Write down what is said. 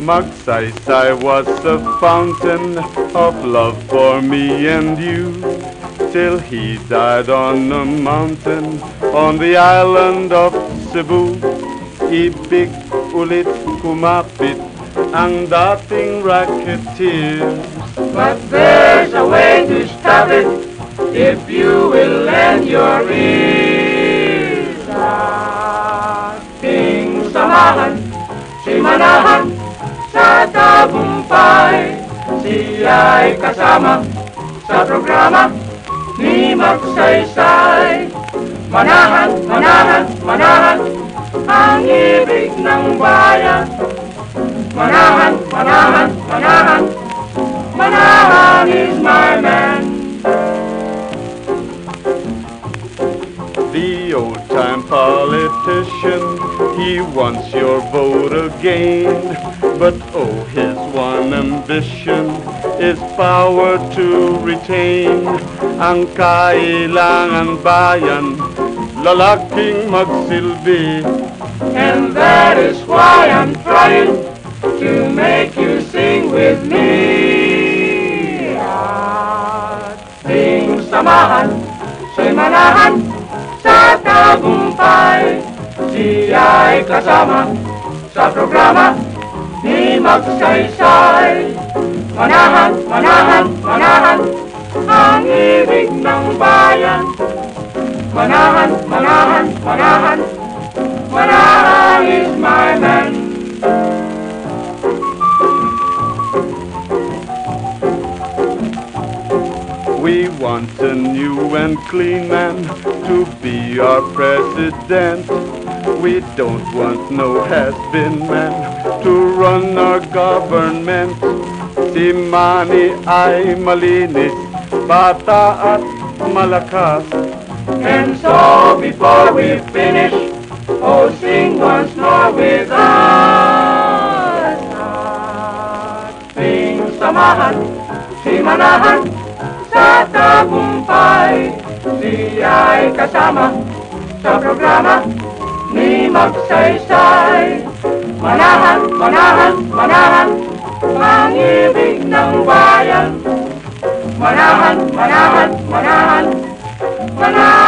Magsaysay was a fountain of love for me and you, till he died on a mountain on the island of Cebu. Ibig ulit kumapit ang dating racketeers. But there's a way to stop it if you will lend your ears. Ating samahan si Manahan sa tagumpay. Siya'y kasama sa programa ni Magsaysay. Manahan, manahan, manahan ang ibig ng bayan. Manahan, manahan, manahan, Manahan is my man. The old-time politician, he wants your vote again. But oh, his one ambition is power to retain. Ang kailangan bayan, lalaking magsilbi. And that is why I'm trying to make you sing with me. Ating samahan si Manahan sa tagumpay. Siya'y kasama sa programa ni Magsaysay. Manahan, manahan, manahan ang ibig ng bayan. Manahan, manahan, manahan, Manahan is my man. We want a new and clean man to be our president. We don't want no has-been man to run our government. Si Manny ay malinis, bata at malakas. And so before we finish, oh, sing once more with us. Ating samahan si Manahan sa tagumpay. Siya'y kasama sa programa ni Magsaysay. Manahan, manahan, manahan ang ibig ng bayan. Manahan, manahan, manahan, manahan.